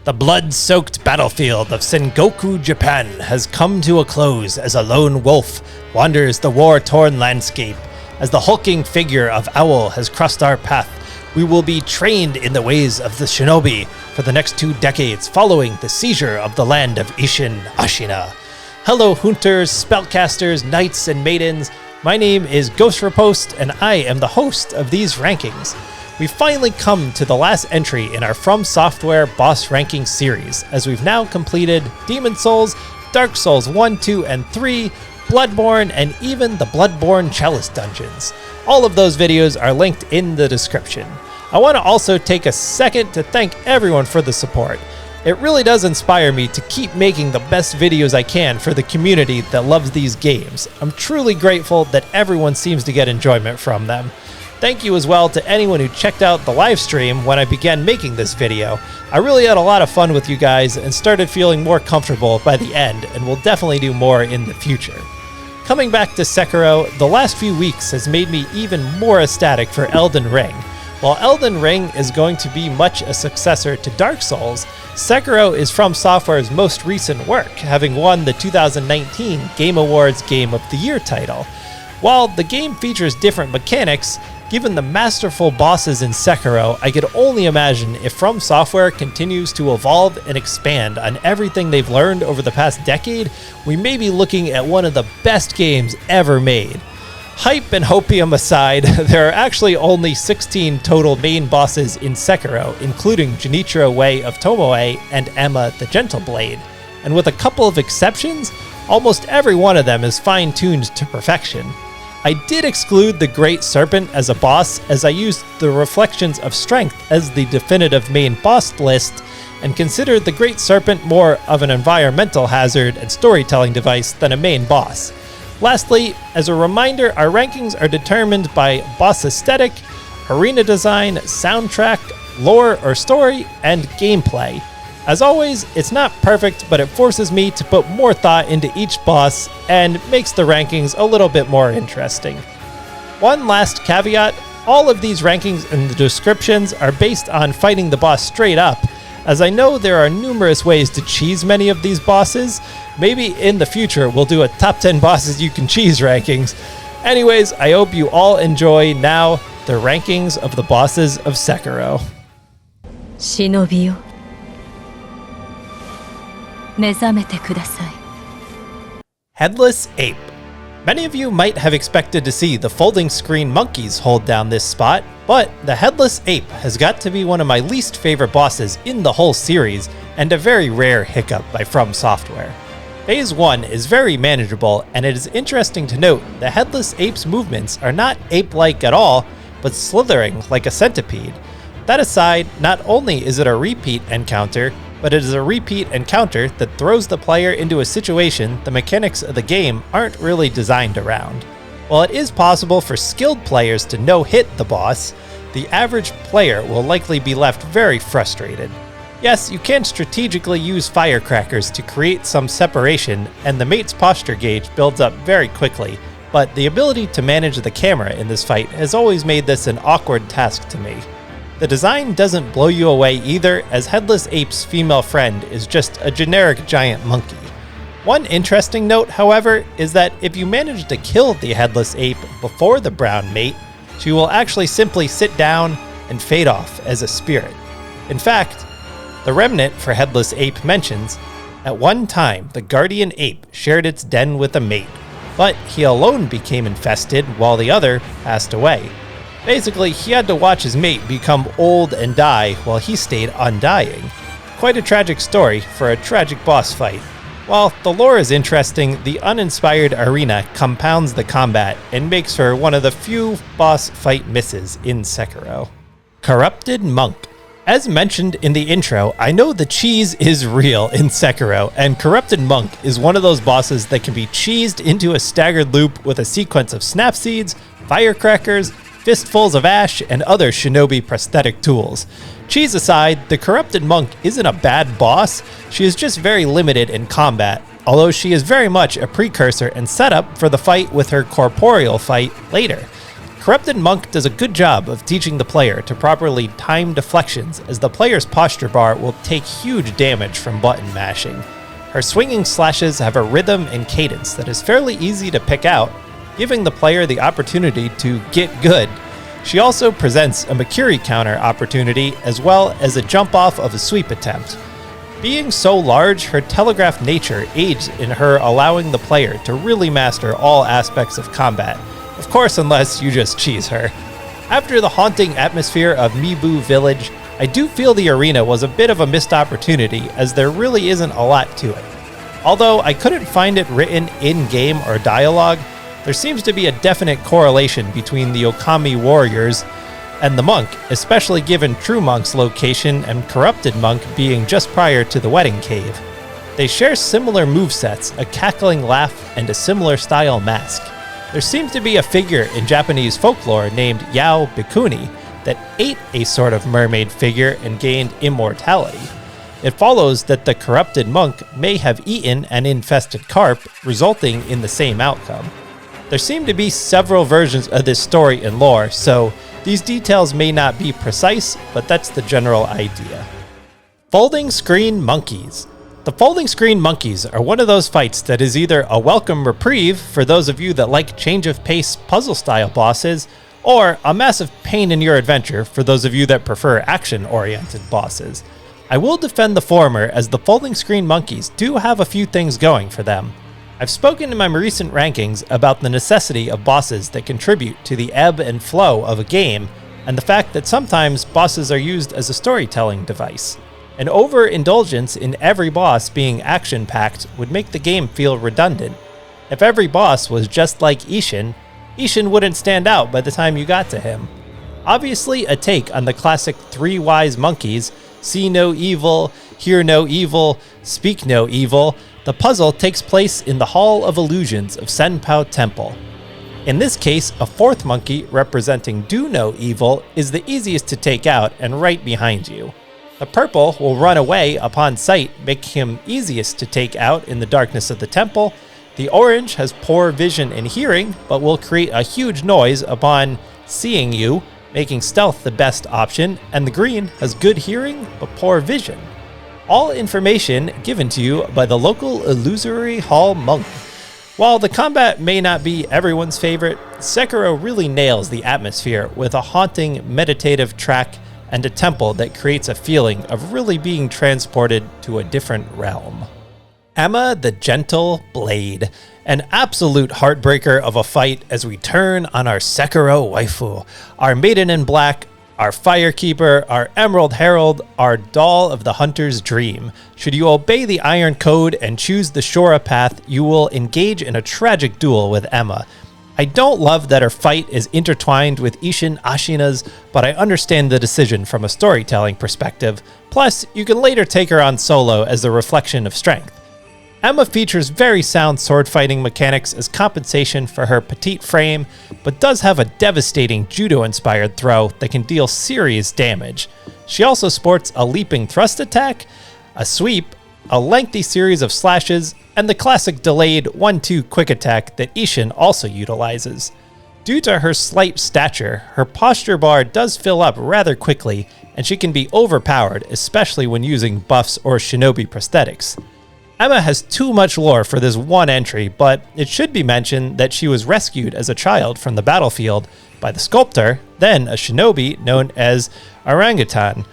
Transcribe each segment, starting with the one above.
The blood-soaked battlefield of Sengoku, Japan has come to a close as a lone wolf wanders the war-torn landscape. As the hulking figure of Owl has crossed our path, we will be trained in the ways of the Shinobi for the next 2 decades following the seizure of the land of Isshin Ashina. Hello hunters, spellcasters, knights, and maidens. My name is Ghost Riposte, and I am the host of these rankings. We've finally come to the last entry in our FromSoftware boss ranking series, as we've now completed Demon Souls, Dark Souls 1, 2, and 3, Bloodborne, and even the Bloodborne Chalice dungeons. All of those videos are linked in the description. I want to also take a second to thank everyone for the support. It really does inspire me to keep making the best videos I can for the community that loves these games. I'm truly grateful that everyone seems to get enjoyment from them. Thank you as well to anyone who checked out the live stream when I began making this video. I really had a lot of fun with you guys and started feeling more comfortable by the end, and will definitely do more in the future. Coming back to Sekiro, the last few weeks has made me even more ecstatic for Elden Ring. While Elden Ring is going to be much a successor to Dark Souls, Sekiro is FromSoftware's most recent work, having won the 2019 Game Awards Game of the Year title. While the game features different mechanics, given the masterful bosses in Sekiro, I could only imagine if FromSoftware continues to evolve and expand on everything they've learned over the past decade, we may be looking at one of the best games ever made. Hype and hopium aside, there are actually only 16 total main bosses in Sekiro, including Genichiro of Tomoe and Emma the Gentle Blade. And with a couple of exceptions, almost every one of them is fine-tuned to perfection. I did exclude the Great Serpent as a boss, as I used the Reflections of Strength as the definitive main boss list, and considered the Great Serpent more of an environmental hazard and storytelling device than a main boss. Lastly, as a reminder, our rankings are determined by boss aesthetic, arena design, soundtrack, lore or story, and gameplay. As always, it's not perfect, but it forces me to put more thought into each boss and makes the rankings a little bit more interesting. One last caveat, all of these rankings and the descriptions are based on fighting the boss straight up, as I know there are numerous ways to cheese many of these bosses. Maybe in the future we'll do a top 10 bosses you can cheese rankings. Anyways, I hope you all enjoy now the rankings of the bosses of Sekiro. Shinobi Owl. Headless Ape. Many of you might have expected to see the folding screen monkeys hold down this spot, but the Headless Ape has got to be one of my least favorite bosses in the whole series, and a very rare hiccup by FromSoftware. Phase 1 is very manageable, and it is interesting to note the Headless Ape's movements are not ape-like at all, but slithering like a centipede. That aside, not only is it a repeat encounter, but it is a repeat encounter that throws the player into a situation the mechanics of the game aren't really designed around. While it is possible for skilled players to no-hit the boss, the average player will likely be left very frustrated. Yes, you can strategically use firecrackers to create some separation, and the mate's posture gauge builds up very quickly, but the ability to manage the camera in this fight has always made this an awkward task to me. The design doesn't blow you away either, as Headless Ape's female friend is just a generic giant monkey. One interesting note, however, is that if you manage to kill the Headless Ape before the brown mate, she will actually simply sit down and fade off as a spirit. In fact, the remnant for Headless Ape mentions, at one time the guardian ape shared its den with a mate, but he alone became infested while the other passed away. Basically, he had to watch his mate become old and die while he stayed undying. Quite a tragic story for a tragic boss fight. While the lore is interesting, the uninspired arena compounds the combat and makes for one of the few boss fight misses in Sekiro. Corrupted Monk. As mentioned in the intro, I know the cheese is real in Sekiro, and Corrupted Monk is one of those bosses that can be cheesed into a staggered loop with a sequence of snap seeds, firecrackers, fistfuls of ash, and other shinobi prosthetic tools. Cheese aside, the Corrupted Monk isn't a bad boss, she is just very limited in combat, although she is very much a precursor and setup for the fight with her corporeal fight later. Corrupted Monk does a good job of teaching the player to properly time deflections, as the player's posture bar will take huge damage from button mashing. Her swinging slashes have a rhythm and cadence that is fairly easy to pick out, giving the player the opportunity to get good. She also presents a Makiri counter opportunity as well as a jump off of a sweep attempt. Being so large, her telegraphed nature aids in her allowing the player to really master all aspects of combat. Of course, unless you just cheese her. After the haunting atmosphere of Mibu Village, I do feel the arena was a bit of a missed opportunity, as there really isn't a lot to it. Although I couldn't find it written in-game or dialogue, there seems to be a definite correlation between the Okami warriors and the monk, especially given True Monk's location and Corrupted Monk being just prior to the wedding cave. They share similar movesets, a cackling laugh, and a similar style mask. There seems to be a figure in Japanese folklore named Yao Bikuni that ate a sort of mermaid figure and gained immortality. It follows that the Corrupted Monk may have eaten an infested carp, resulting in the same outcome. There seem to be several versions of this story and lore, so these details may not be precise, but that's the general idea. Folding Screen Monkeys. The Folding Screen Monkeys are one of those fights that is either a welcome reprieve for those of you that like change of pace puzzle-style bosses, or a massive pain in your adventure for those of you that prefer action-oriented bosses. I will defend the former, as the Folding Screen Monkeys do have a few things going for them. I've spoken in my recent rankings about the necessity of bosses that contribute to the ebb and flow of a game, and the fact that sometimes bosses are used as a storytelling device. An overindulgence in every boss being action-packed would make the game feel redundant. If every boss was just like Isshin, Isshin wouldn't stand out by the time you got to him. Obviously a take on the classic Three Wise Monkeys, see no evil, hear no evil, speak no evil, the puzzle takes place in the Hall of Illusions of Senpou Temple. In this case, a fourth monkey representing do no evil is the easiest to take out and right behind you. The purple will run away upon sight, making him easiest to take out in the darkness of the temple. The orange has poor vision and hearing, but will create a huge noise upon seeing you, making stealth the best option, and the green has good hearing but poor vision. All information given to you by the local illusory hall monk. While the combat may not be everyone's favorite, Sekiro really nails the atmosphere with a haunting meditative track and a temple that creates a feeling of really being transported to a different realm. Emma the Gentle Blade, an absolute heartbreaker of a fight as we turn on our Sekiro waifu, our maiden in black, our firekeeper, our emerald herald, our doll of the hunter's dream. Should you obey the iron code and choose the Shora path, you will engage in a tragic duel with Emma. I don't love that her fight is intertwined with Isshin Ashina's, but I understand the decision from a storytelling perspective. Plus, you can later take her on solo as a reflection of strength. Emma features very sound sword fighting mechanics as compensation for her petite frame, but does have a devastating judo-inspired throw that can deal serious damage. She also sports a leaping thrust attack, a sweep, a lengthy series of slashes, and the classic delayed 1-2 quick attack that Isshin also utilizes. Due to her slight stature, her posture bar does fill up rather quickly, and she can be overpowered, especially when using buffs or shinobi prosthetics. Emma has too much lore for this one entry, but it should be mentioned that she was rescued as a child from the battlefield by the sculptor, then a shinobi known as Orangutan.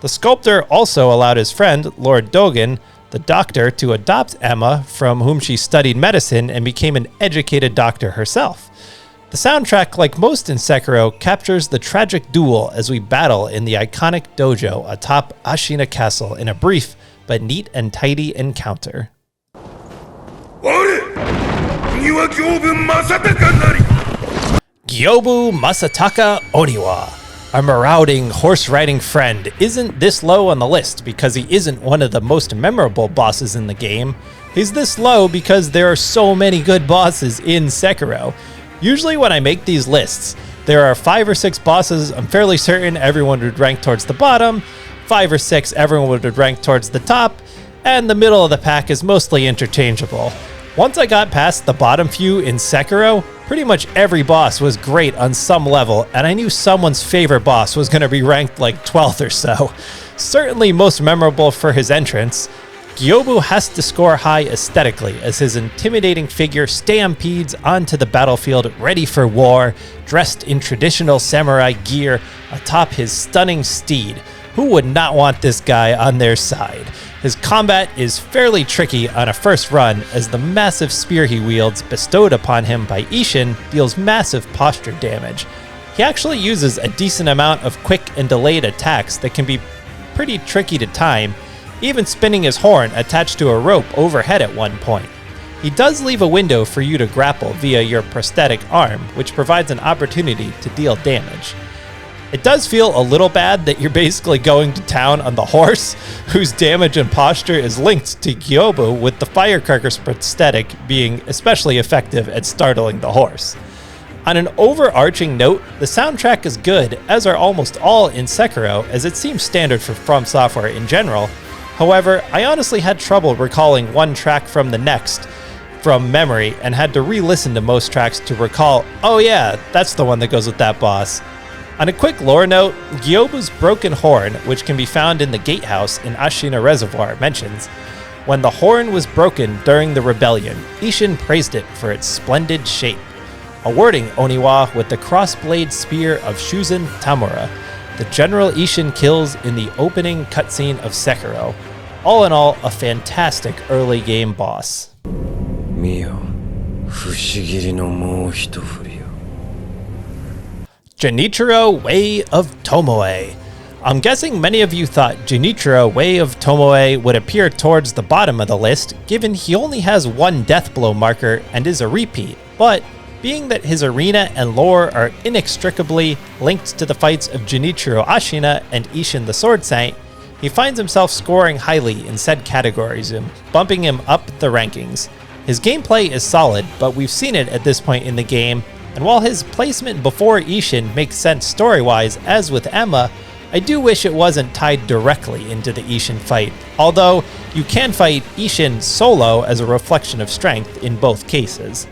The sculptor also allowed his friend, Lord Dogen, the doctor, to adopt Emma, from whom she studied medicine and became an educated doctor herself. The soundtrack, like most in Sekiro, captures the tragic duel as we battle in the iconic dojo atop Ashina Castle in a brief but neat and tidy encounter. Gyoubu Masataka Oniwa. Our marauding horse-riding friend isn't this low on the list because he isn't one of the most memorable bosses in the game. He's this low because there are so many good bosses in Sekiro. Usually when I make these lists, there are 5 or 6 bosses I'm fairly certain everyone would rank towards the bottom, 5 or 6 everyone would rank towards the top, and the middle of the pack is mostly interchangeable. Once I got past the bottom few in Sekiro, Pretty much every boss was great on some level, and I knew someone's favorite boss was going to be ranked like 12th or so. Certainly most memorable for his entrance, Gyoubu has to score high aesthetically as his intimidating figure stampedes onto the battlefield ready for war, dressed in traditional samurai gear atop his stunning steed. Who would not want this guy on their side? His combat is fairly tricky on a first run as the massive spear he wields bestowed upon him by Isshin deals massive posture damage. He actually uses a decent amount of quick and delayed attacks that can be pretty tricky to time, even spinning his horn attached to a rope overhead at one point. He does leave a window for you to grapple via your prosthetic arm, which provides an opportunity to deal damage. It does feel a little bad that you're basically going to town on the horse, whose damage and posture is linked to Gyoubu, with the firecrackers prosthetic being especially effective at startling the horse. On an overarching note, the soundtrack is good, as are almost all in Sekiro, as it seems standard for FromSoftware in general. However, I honestly had trouble recalling one track from the next from memory and had to re-listen to most tracks to recall, oh yeah, that's the one that goes with that boss. On a quick lore note, Gyoubu's broken horn, which can be found in the gatehouse in Ashina Reservoir, mentions, when the horn was broken during the rebellion, Isshin praised it for its splendid shape, awarding Oniwa with the crossblade spear of Shuzan Tamura, the general Isshin kills in the opening cutscene of Sekiro. All in all, a fantastic early game boss. Genichiro Way of Tomoe. I'm guessing many of you thought Genichiro Way of Tomoe would appear towards the bottom of the list, given he only has one death blow marker and is a repeat, but being that his arena and lore are inextricably linked to the fights of Genichiro Ashina and Isshin the Sword Saint, he finds himself scoring highly in said categories, bumping him up the rankings. His gameplay is solid, but we've seen it at this point in the game, and while his placement before Isshin makes sense story-wise, as with Emma, I do wish it wasn't tied directly into the Isshin fight, although you can fight Isshin solo as a reflection of strength in both cases.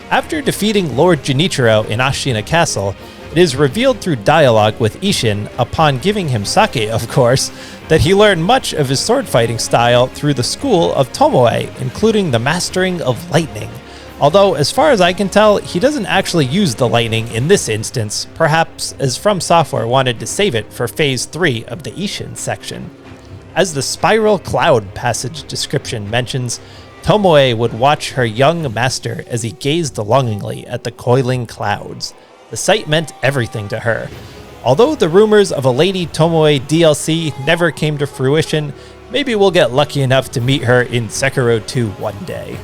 After defeating Lord Genichiro in Ashina Castle, it is revealed through dialogue with Isshin, upon giving him sake of course, that he learned much of his sword fighting style through the school of Tomoe, including the mastering of lightning. Although, as far as I can tell, he doesn't actually use the lightning in this instance, perhaps as FromSoftware wanted to save it for Phase 3 of the Isshin section. As the Spiral Cloud passage description mentions, Tomoe would watch her young master as he gazed longingly at the coiling clouds. The sight meant everything to her. Although the rumors of a Lady Tomoe DLC never came to fruition, maybe we'll get lucky enough to meet her in Sekiro 2 one day.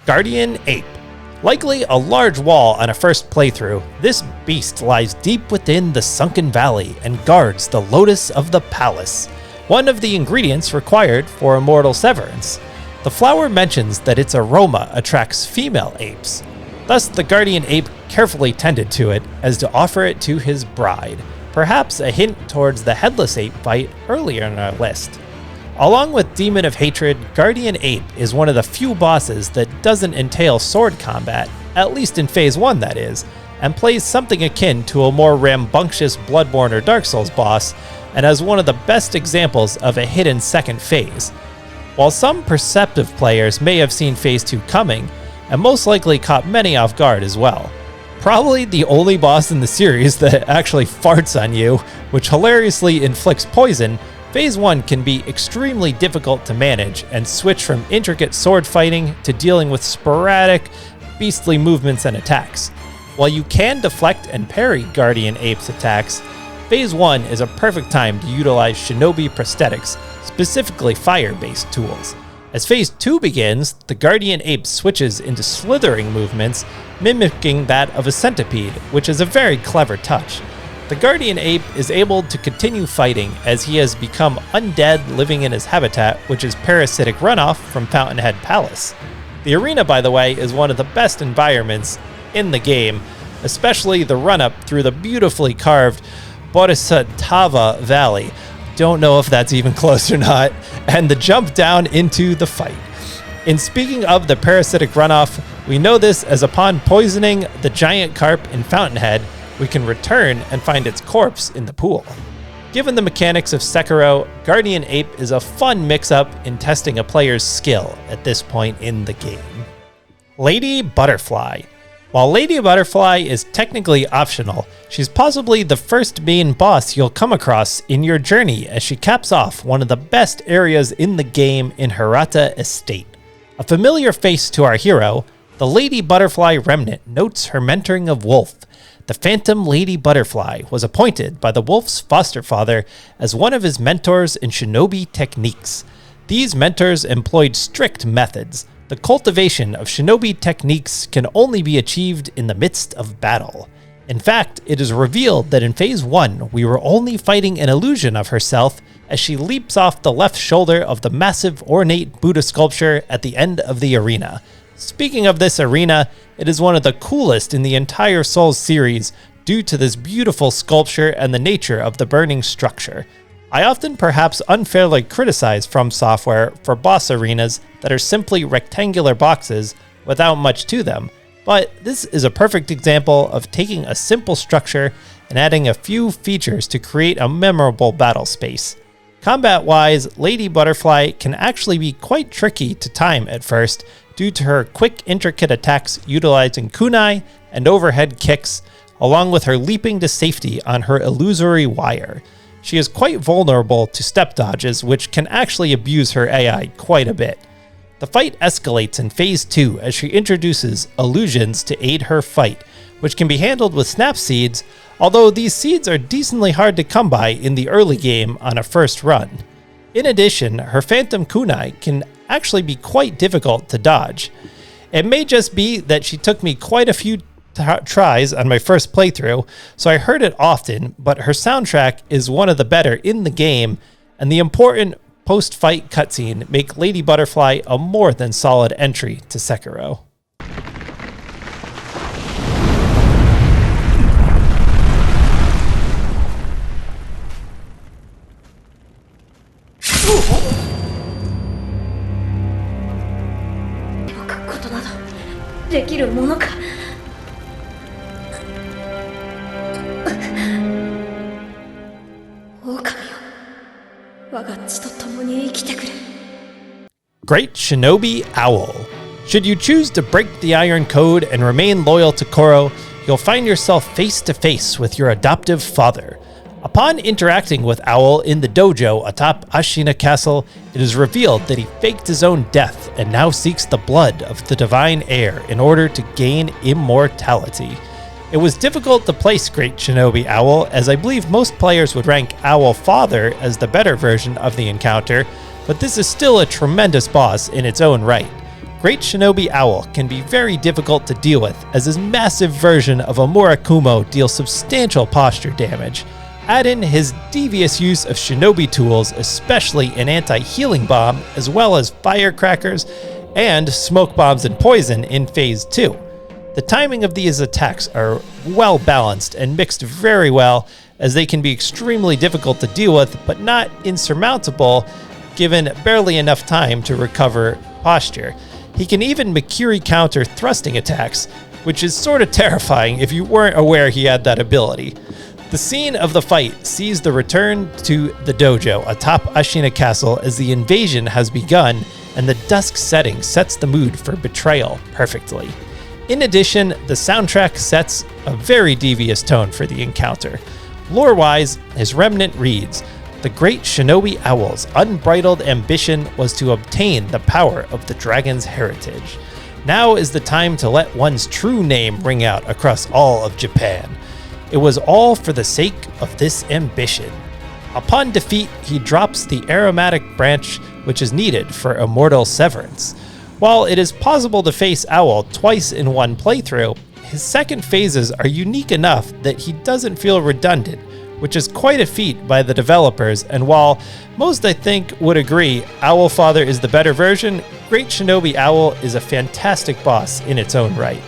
Guardian Ape. Likely a large wall on a first playthrough, this beast lies deep within the sunken valley and guards the Lotus of the Palace, one of the ingredients required for immortal severance. The flower mentions that its aroma attracts female apes. Thus, the Guardian Ape carefully tended to it as to offer it to his bride, perhaps a hint towards the Headless Ape fight earlier in our list. Along with Demon of Hatred, Guardian Ape is one of the few bosses that doesn't entail sword combat, at least in Phase 1 that is, and plays something akin to a more rambunctious Bloodborne or Dark Souls boss, and as one of the best examples of a hidden second phase. While some perceptive players may have seen Phase 2 coming, and most likely caught many off guard as well. Probably the only boss in the series that actually farts on you, which hilariously inflicts poison, Phase 1 can be extremely difficult to manage and switch from intricate sword fighting to dealing with sporadic, beastly movements and attacks. While you can deflect and parry Guardian Ape's attacks, Phase 1 is a perfect time to utilize Shinobi prosthetics, specifically fire-based tools. As Phase 2 begins, the Guardian Ape switches into slithering movements, mimicking that of a centipede, which is a very clever touch. The Guardian Ape is able to continue fighting as he has become undead living in his habitat, which is parasitic runoff from Fountainhead Palace. The arena, by the way, is one of the best environments in the game, especially the run-up through the beautifully carved Bodhisattva Valley. Don't know if that's even close or not, and the jump down into the fight. In speaking of the parasitic runoff, We know this as upon poisoning the giant carp in Fountainhead, we can return and find its corpse in the pool. Given the mechanics of Sekiro, Guardian Ape is a fun mix-up in testing a player's skill at this point in the game. Lady Butterfly. While Lady Butterfly is technically optional, she's possibly the first main boss you'll come across in your journey as she caps off one of the best areas in the game in Hirata Estate. A familiar face to our hero, the Lady Butterfly Remnant notes her mentoring of Wolf. The Phantom Lady Butterfly was appointed by the Wolf's foster father as one of his mentors in shinobi techniques. These mentors employed strict methods. The cultivation of shinobi techniques can only be achieved in the midst of battle. In fact, it is revealed that in Phase 1, we were only fighting an illusion of herself as she leaps off the left shoulder of the massive ornate Buddha sculpture at the end of the arena. Speaking of this arena, it is one of the coolest in the entire Souls series due to this beautiful sculpture and the nature of the burning structure. I often perhaps unfairly criticize FromSoftware for boss arenas that are simply rectangular boxes without much to them, but this is a perfect example of taking a simple structure and adding a few features to create a memorable battle space. Combat-wise, Lady Butterfly can actually be quite tricky to time at first due to her quick, intricate attacks utilizing kunai and overhead kicks, along with her leaping to safety on her illusory wire. She is quite vulnerable to step dodges, which can actually abuse her AI quite a bit. The fight escalates in Phase 2 as she introduces illusions to aid her fight, which can be handled with snap seeds, although these seeds are decently hard to come by in the early game on a first run. In addition, her phantom kunai can actually be quite difficult to dodge. It may just be that she took me quite a few tries on my first playthrough, so I heard it often, but her soundtrack is one of the better in the game, and the important post-fight cutscene make Lady Butterfly a more than solid entry to Sekiro. Great Shinobi Owl. Should you choose to break the Iron Code and remain loyal to Koro, you'll find yourself face to face with your adoptive father. Upon interacting with Owl in the dojo atop Ashina Castle, it is revealed that he faked his own death and now seeks the blood of the divine heir in order to gain immortality. It was difficult to place Great Shinobi Owl, as I believe most players would rank Owl Father as the better version of the encounter, but this is still a tremendous boss in its own right. Great Shinobi Owl can be very difficult to deal with, as his massive version of a Murakumo deals substantial posture damage. Add in his devious use of shinobi tools, especially an anti-healing bomb, as well as firecrackers and smoke bombs and poison in Phase 2. The timing of these attacks are well balanced and mixed very well, as they can be extremely difficult to deal with, but not insurmountable, given barely enough time to recover posture. He can even Mikiri counter thrusting attacks, which is sort of terrifying if you weren't aware he had that ability. The scene of the fight sees the return to the dojo atop Ashina Castle as the invasion has begun, and the dusk setting sets the mood for betrayal perfectly. In addition, the soundtrack sets a very devious tone for the encounter. Lore-wise, his remnant reads, "The great Shinobi Owl's unbridled ambition was to obtain the power of the dragon's heritage. Now is the time to let one's true name ring out across all of Japan. It was all for the sake of this ambition." Upon defeat, he drops the aromatic branch which is needed for immortal severance. While it is possible to face Owl twice in one playthrough, his second phases are unique enough that he doesn't feel redundant, which is quite a feat by the developers, and while most I think would agree Owl Father is the better version, Great Shinobi Owl is a fantastic boss in its own right.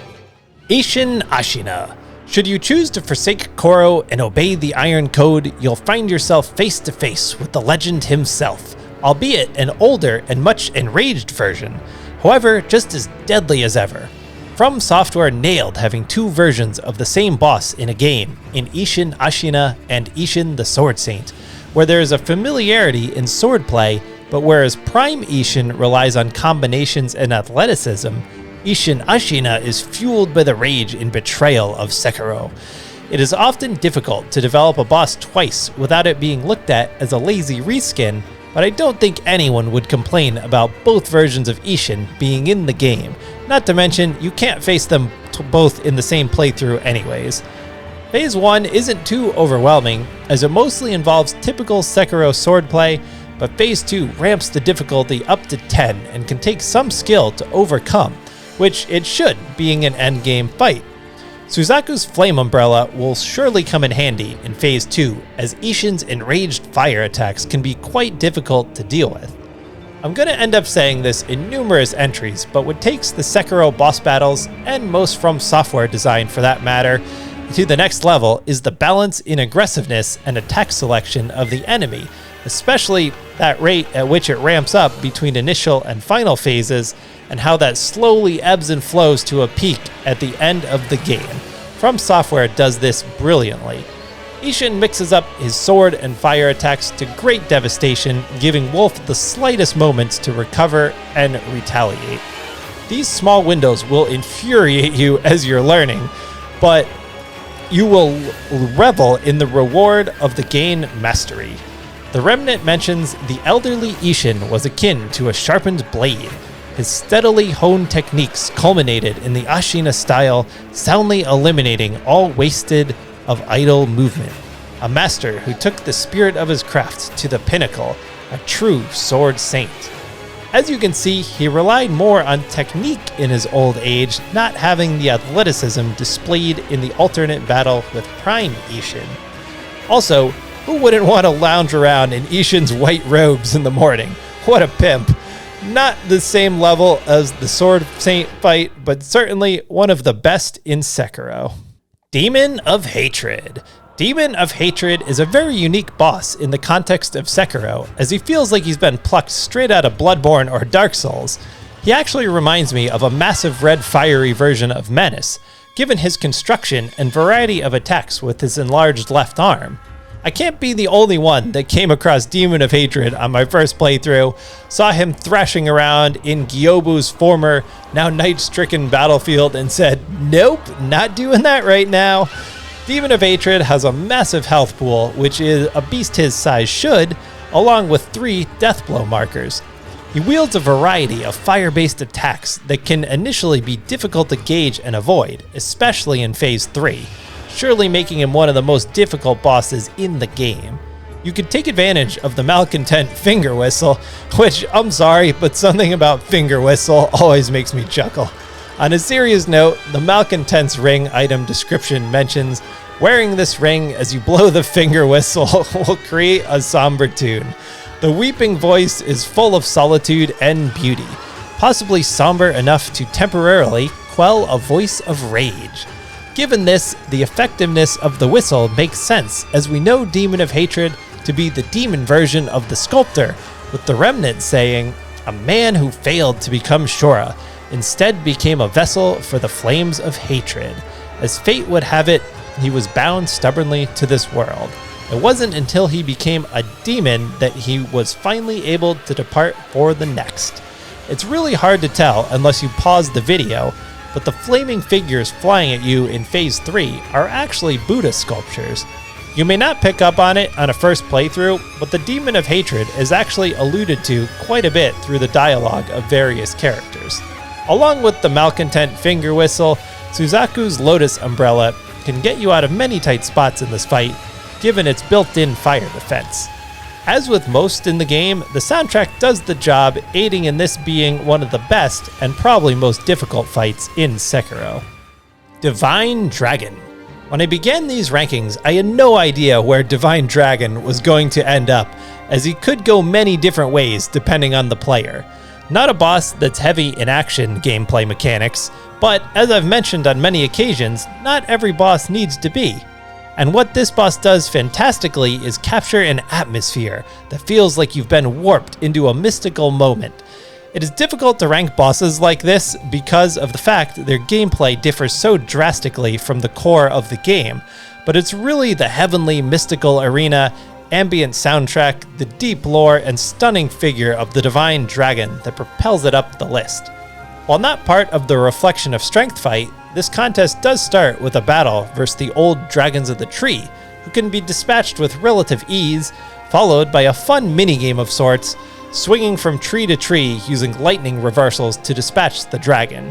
Isshin Ashina. Should you choose to forsake Koro and obey the Iron Code, you'll find yourself face to face with the legend himself, albeit an older and much enraged version, however just as deadly as ever. FromSoftware nailed having two versions of the same boss in a game, in Isshin Ashina and Isshin the Sword Saint, where there is a familiarity in swordplay, but whereas Prime Isshin relies on combinations and athleticism, Isshin Ashina is fueled by the rage and betrayal of Sekiro. It is often difficult to develop a boss twice without it being looked at as a lazy reskin, but I don't think anyone would complain about both versions of Isshin being in the game. Not to mention, you can't face them both in the same playthrough anyways. Phase 1 isn't too overwhelming, as it mostly involves typical Sekiro swordplay, but Phase 2 ramps the difficulty up to 10 and can take some skill to overcome, which it should, being an endgame fight. Suzaku's Flame Umbrella will surely come in handy in Phase 2, as Isshin's enraged fire attacks can be quite difficult to deal with. I'm gonna end up saying this in numerous entries, but what takes the Sekiro boss battles, and most FromSoftware design for that matter, to the next level is the balance in aggressiveness and attack selection of the enemy, especially that rate at which it ramps up between initial and final phases, and how that slowly ebbs and flows to a peak at the end of the game. FromSoftware does this brilliantly. Isshin mixes up his sword and fire attacks to great devastation, giving Wolf the slightest moments to recover and retaliate. These small windows will infuriate you as you're learning, but you will revel in the reward of the gain mastery. The Remnant mentions the elderly Isshin was akin to a sharpened blade. His steadily honed techniques culminated in the Ashina style, soundly eliminating all wasted of idle movement. A master who took the spirit of his craft to the pinnacle, a true sword saint. As you can see, he relied more on technique in his old age, not having the athleticism displayed in the alternate battle with Prime Isshin. Also, who wouldn't want to lounge around in Isshin's white robes in the morning? What a pimp. Not the same level as the Sword Saint fight, but certainly one of the best in Sekiro. Demon of Hatred. Demon of Hatred is a very unique boss in the context of Sekiro, as he feels like he's been plucked straight out of Bloodborne or Dark Souls. He actually reminds me of a massive red fiery version of Menace, given his construction and variety of attacks with his enlarged left arm. I can't be the only one that came across Demon of Hatred on my first playthrough, saw him thrashing around in Gyoubu's former, now night-stricken battlefield, and said, nope, not doing that right now. Demon of Hatred has a massive health pool, which is a beast his size should, along with 3 death blow markers. He wields a variety of fire-based attacks that can initially be difficult to gauge and avoid, especially in Phase 3. Surely making him one of the most difficult bosses in the game. You could take advantage of the Malcontent Finger Whistle, which, I'm sorry, but something about Finger Whistle always makes me chuckle. On a serious note, the Malcontent's ring item description mentions, wearing this ring as you blow the finger whistle will create a somber tune. The weeping voice is full of solitude and beauty, possibly somber enough to temporarily quell a voice of rage. Given this, the effectiveness of the whistle makes sense, as we know Demon of Hatred to be the demon version of the sculptor, with the Remnant saying, a man who failed to become Shura, instead became a vessel for the flames of hatred. As fate would have it, he was bound stubbornly to this world. It wasn't until he became a demon that he was finally able to depart for the next. It's really hard to tell unless you pause the video, but the flaming figures flying at you in Phase 3 are actually Buddhist sculptures. You may not pick up on it on a first playthrough, but the Demon of Hatred is actually alluded to quite a bit through the dialogue of various characters. Along with the Malcontent Finger Whistle, Suzaku's Lotus Umbrella can get you out of many tight spots in this fight, given its built-in fire defense. As with most in the game, the soundtrack does the job, aiding in this being one of the best and probably most difficult fights in Sekiro. Divine Dragon. When I began these rankings, I had no idea where Divine Dragon was going to end up, as he could go many different ways depending on the player. Not a boss that's heavy in action gameplay mechanics, but as I've mentioned on many occasions, not every boss needs to be. And what this boss does fantastically is capture an atmosphere that feels like you've been warped into a mystical moment. It is difficult to rank bosses like this because of the fact their gameplay differs so drastically from the core of the game, but it's really the heavenly mystical arena, ambient soundtrack, the deep lore, and stunning figure of the divine dragon that propels it up the list. While not part of the Reflection of Strength fight, this contest does start with a battle versus the old dragons of the tree, who can be dispatched with relative ease, followed by a fun minigame of sorts, swinging from tree to tree using lightning reversals to dispatch the dragon.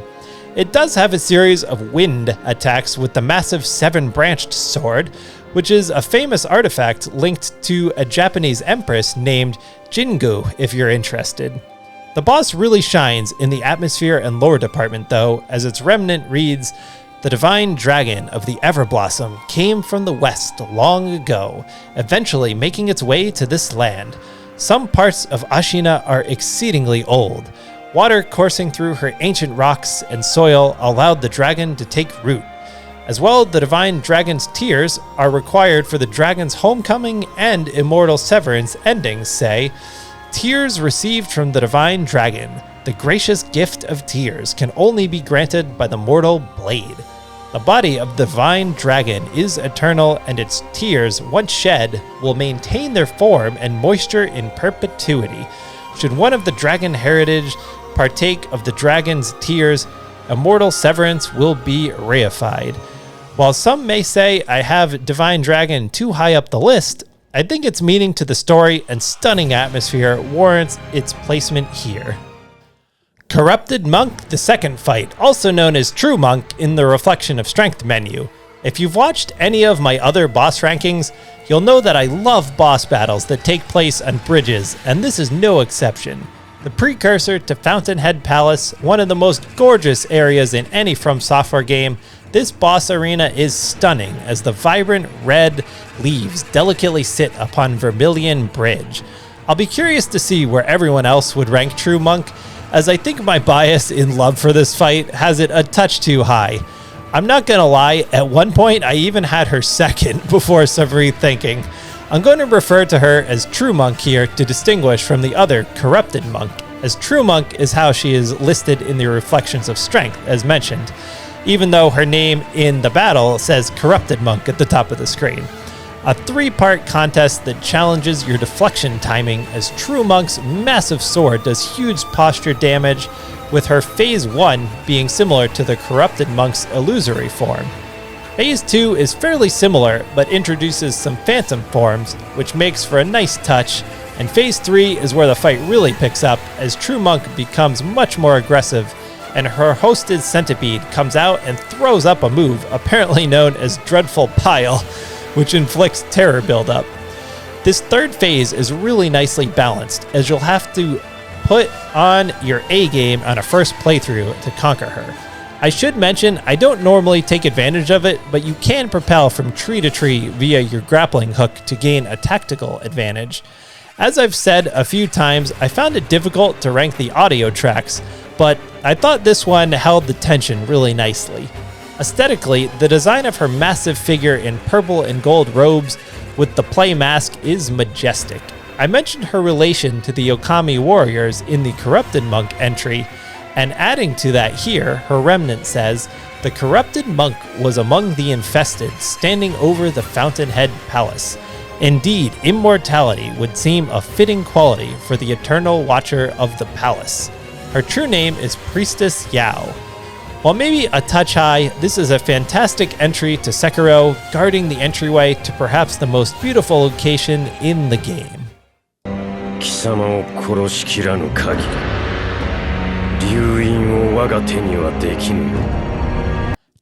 It does have a series of wind attacks with the massive 7-branched sword, which is a famous artifact linked to a Japanese empress named Jingu, if you're interested. The boss really shines in the atmosphere and lore department though, as its remnant reads, "The divine dragon of the Everblossom came from the west long ago, eventually making its way to this land. Some parts of Ashina are exceedingly old. Water coursing through her ancient rocks and soil allowed the dragon to take root. As well, the divine dragon's tears are required for the dragon's homecoming and immortal severance endings say, tears received from the divine dragon, the gracious gift of tears, can only be granted by the mortal blade. The body of the divine dragon is eternal, and its tears, once shed, will maintain their form and moisture in perpetuity. Should one of the dragon heritage partake of the dragon's tears, immortal severance will be reified." While some may say I have Divine Dragon too high up the list, I think its meaning to the story and stunning atmosphere warrants its placement here. Corrupted Monk, the second fight, also known as True Monk in the Reflection of Strength menu. If you've watched any of my other boss rankings, you'll know that I love boss battles that take place on bridges, and this is no exception. The precursor to Fountainhead Palace, one of the most gorgeous areas in any FromSoftware game, this boss arena is stunning as the vibrant red leaves delicately sit upon Vermilion Bridge. I'll be curious to see where everyone else would rank True Monk, as I think my bias in love for this fight has it a touch too high. I'm not gonna lie, at one point I even had her second before some rethinking. I'm going to refer to her as True Monk here to distinguish from the other Corrupted Monk, as True Monk is how she is listed in the Reflections of Strength, as mentioned, even though her name in the battle says Corrupted Monk at the top of the screen. A 3-part contest that challenges your deflection timing, as True Monk's massive sword does huge posture damage, with her Phase 1 being similar to the Corrupted Monk's illusory form. Phase 2 is fairly similar, but introduces some phantom forms, which makes for a nice touch, and Phase 3 is where the fight really picks up, as True Monk becomes much more aggressive, and her hosted centipede comes out and throws up a move apparently known as Dreadful Pile, which inflicts terror buildup. This third phase is really nicely balanced, as you'll have to put on your A game on a first playthrough to conquer her. I should mention, I don't normally take advantage of it, but you can propel from tree to tree via your grappling hook to gain a tactical advantage. As I've said a few times, I found it difficult to rank the audio tracks, but I thought this one held the tension really nicely. Aesthetically, the design of her massive figure in purple and gold robes with the play mask is majestic. I mentioned her relation to the Okami warriors in the Corrupted Monk entry, and adding to that here, her remnant says, "The Corrupted Monk was among the infested, standing over the Fountainhead Palace. Indeed, immortality would seem a fitting quality for the eternal watcher of the palace." Her true name is Priestess Yao. While maybe a touch high, this is a fantastic entry to Sekiro, guarding the entryway to perhaps the most beautiful location in the game. 貴様を殺しきらぬ限り留飲を我が手にはできぬ。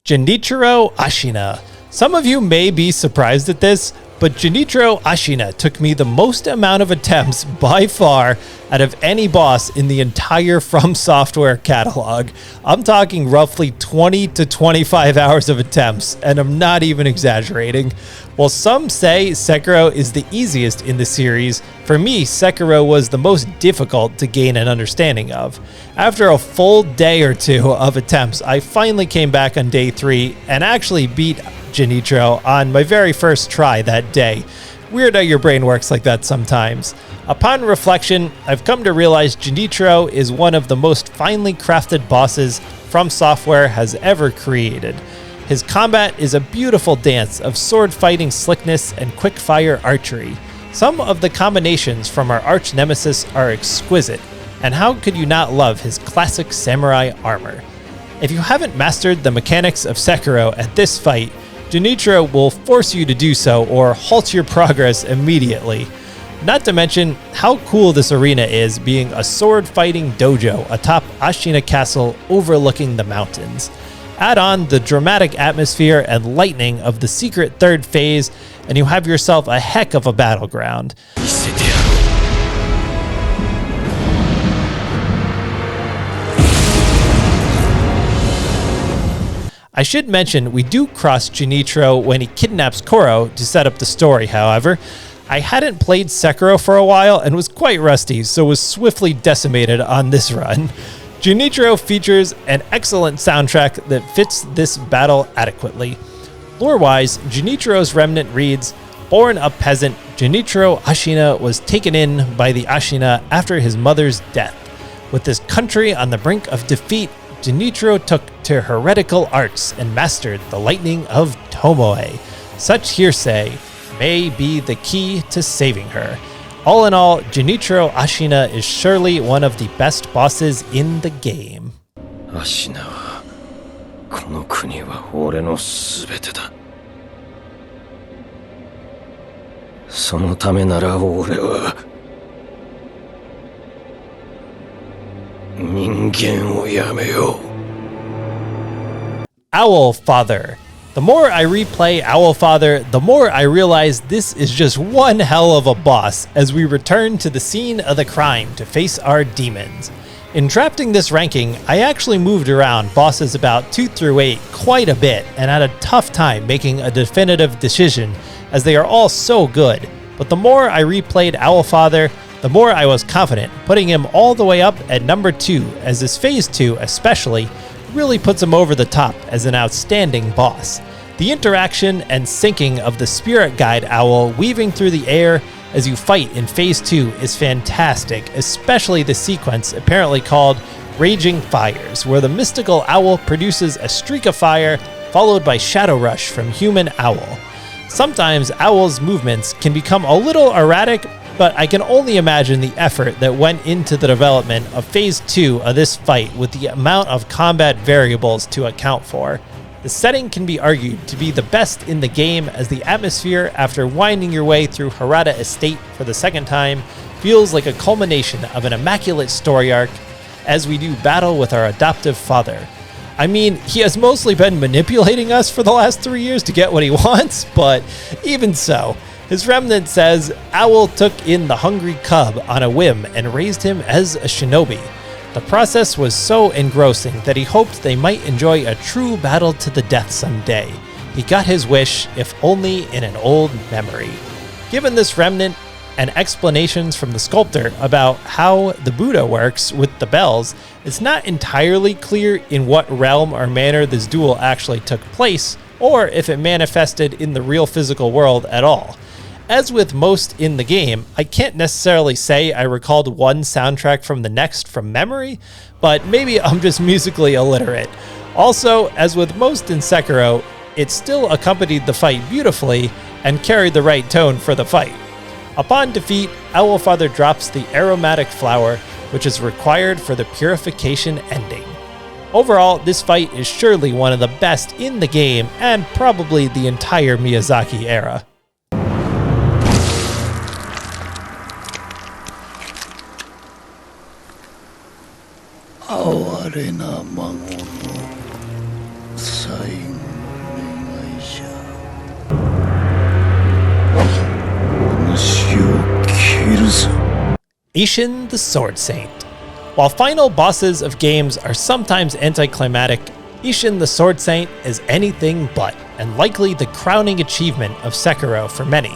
Genichiro Ashina. Some of you may be surprised at this, but Genichiro Ashina took me the most amount of attempts by far out of any boss in the entire FromSoftware catalog. I'm talking roughly 20 to 25 hours of attempts, and I'm not even exaggerating. While some say Sekiro is the easiest in the series, for me, Sekiro was the most difficult to gain an understanding of. After a full day or two of attempts, I finally came back on day 3 and actually beat Genichiro on my very first try that day. Weird how your brain works like that sometimes. Upon reflection, I've come to realize Genichiro is one of the most finely crafted bosses FromSoftware has ever created. His combat is a beautiful dance of sword-fighting slickness and quick-fire archery. Some of the combinations from our arch-nemesis are exquisite, and how could you not love his classic samurai armor? If you haven't mastered the mechanics of Sekiro at this fight, Genichiro will force you to do so or halt your progress immediately. Not to mention how cool this arena is, being a sword-fighting dojo atop Ashina Castle overlooking the mountains. Add on the dramatic atmosphere and lightning of the secret third phase, and you have yourself a heck of a battleground. I should mention we do cross Genichiro when he kidnaps Koro to set up the story, however. I hadn't played Sekiro for a while and was quite rusty, so was swiftly decimated on this run. Genichiro features an excellent soundtrack that fits this battle adequately. Lore-wise, Genichiro's remnant reads, "Born a peasant, Genichiro Ashina was taken in by the Ashina after his mother's death. With this country on the brink of defeat, Genichiro took to heretical arts and mastered the lightning of Tomoe. Such hearsay may be the key to saving her." All in all, Genichiro Ashina is surely one of the best bosses in the game. アシナはこの国は俺のすべてだ。そのためなら俺は人間をやめよう。 Owl Father. The more I replay Owl Father, the more I realize this is just one hell of a boss as we return to the scene of the crime to face our demons. In drafting this ranking, I actually moved around bosses about 2 through 8 quite a bit and had a tough time making a definitive decision as they are all so good. But the more I replayed Owl Father, the more I was confident, putting him all the way up at number 2, as this Phase 2 especially really puts him over the top as an outstanding boss. The interaction and syncing of the spirit guide owl weaving through the air as you fight in Phase 2 is fantastic, especially the sequence apparently called Raging Fires, where the mystical owl produces a streak of fire followed by shadow rush from human owl. Sometimes Owl's movements can become a little erratic, but I can only imagine the effort that went into the development of Phase 2 of this fight with the amount of combat variables to account for. The setting can be argued to be the best in the game, as the atmosphere after winding your way through Harada Estate for the second time feels like a culmination of an immaculate story arc as we do battle with our adoptive father. I mean, he has mostly been manipulating us for the last 3 years to get what he wants, but even so, his remnant says Owl took in the hungry cub on a whim and raised him as a shinobi. The process was so engrossing that he hoped they might enjoy a true battle to the death someday. He got his wish, if only in an old memory. Given this remnant and explanations from the sculptor about how the Buddha works with the bells, it's not entirely clear in what realm or manner this duel actually took place, or if it manifested in the real physical world at all. As with most in the game, I can't necessarily say I recalled one soundtrack from the next from memory, but maybe I'm just musically illiterate. Also, as with most in Sekiro, it still accompanied the fight beautifully and carried the right tone for the fight. Upon defeat, Owlfather drops the aromatic flower, which is required for the purification ending. Overall, this fight is surely one of the best in the game and probably the entire Miyazaki era. Isshin the Sword Saint. While final bosses of games are sometimes anticlimactic, Isshin the Sword Saint is anything but, and likely the crowning achievement of Sekiro for many.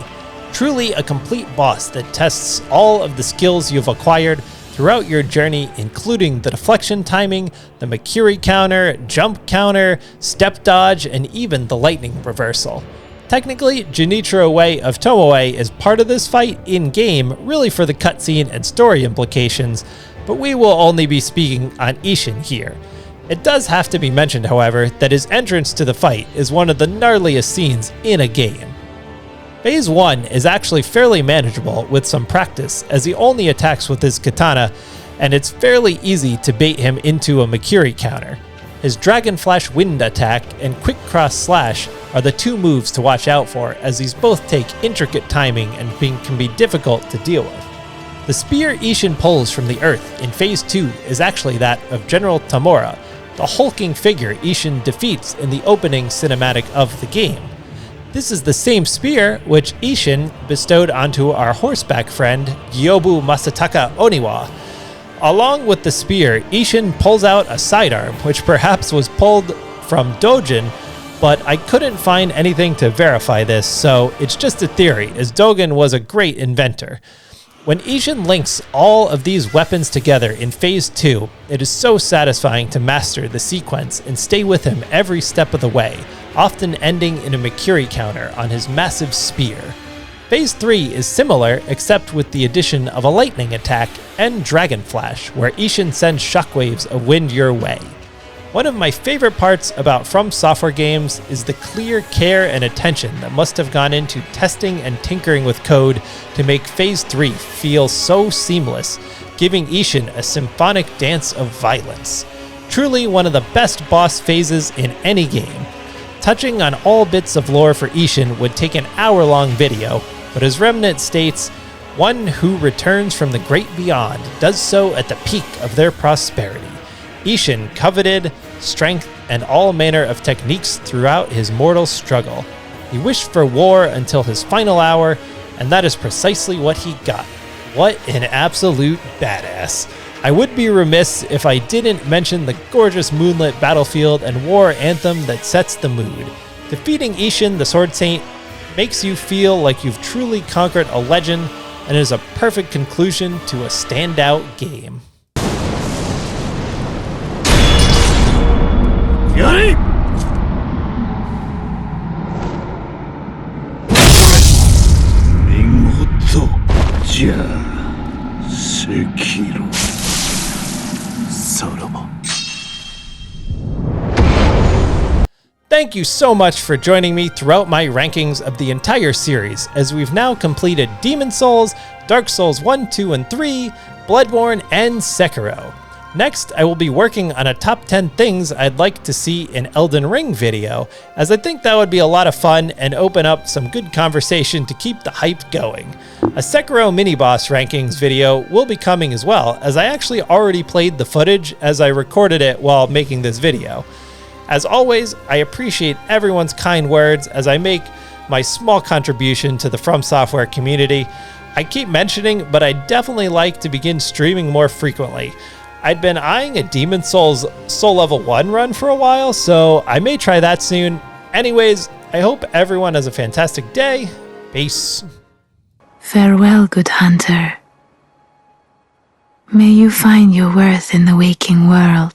Truly a complete boss that tests all of the skills you've acquired throughout your journey, including the deflection timing, the Makiri counter, jump counter, step dodge, and even the lightning reversal. Technically, Genichiro Way of Tomoe is part of this fight in-game, really for the cutscene and story implications, but we will only be speaking on Isshin here. It does have to be mentioned, however, that his entrance to the fight is one of the gnarliest scenes in a game. Phase 1 is actually fairly manageable with some practice, as he only attacks with his katana, and it's fairly easy to bait him into a Makiri counter. His Dragon Flash Wind attack and Quick Cross Slash are the two moves to watch out for, as these both take intricate timing and can be difficult to deal with. The spear Isshin pulls from the earth in Phase 2 is actually that of General Tamura, the hulking figure Isshin defeats in the opening cinematic of the game. This is the same spear which Isshin bestowed onto our horseback friend Gyoubu Masataka Oniwa. Along with the spear, Isshin pulls out a sidearm, which perhaps was pulled from Dojin, but I couldn't find anything to verify this, so it's just a theory, as Dogen was a great inventor. When Isshin links all of these weapons together in Phase 2, it is so satisfying to master the sequence and stay with him every step of the way, often ending in a Makiri counter on his massive spear. Phase 3 is similar, except with the addition of a lightning attack and Dragon Flash, where Isshin sends shockwaves of wind your way. One of my favorite parts about FromSoftware games is the clear care and attention that must have gone into testing and tinkering with code to make Phase 3 feel so seamless, giving Isshin a symphonic dance of violence. Truly one of the best boss phases in any game. Touching on all bits of lore for Isshin would take an hour-long video, but as Remnant states, one who returns from the great beyond does so at the peak of their prosperity. Isshin coveted strength and all manner of techniques throughout his mortal struggle. He wished for war until his final hour, and that is precisely what he got. What an absolute badass. I would be remiss if I didn't mention the gorgeous moonlit battlefield and war anthem that sets the mood. Defeating Isshin, the Sword Saint, makes you feel like you've truly conquered a legend, and is a perfect conclusion to a standout game. Yari! Mingoto John Sekiro Sorobo. Thank you so much for joining me throughout my rankings of the entire series, as we've now completed Demon Souls, Dark Souls 1, 2, and 3, Bloodborne, and Sekiro. Next, I will be working on a top 10 things I'd like to see in Elden Ring video, as I think that would be a lot of fun and open up some good conversation to keep the hype going. A Sekiro mini-boss rankings video will be coming as well, as I actually already played the footage as I recorded it while making this video. As always, I appreciate everyone's kind words as I make my small contribution to the FromSoftware community. I keep mentioning, but I'd definitely like to begin streaming more frequently. I'd been eyeing a Demon Souls Soul Level 1 run for a while, so I may try that soon. Anyways, I hope everyone has a fantastic day. Peace. Farewell, good hunter. May you find your worth in the waking world.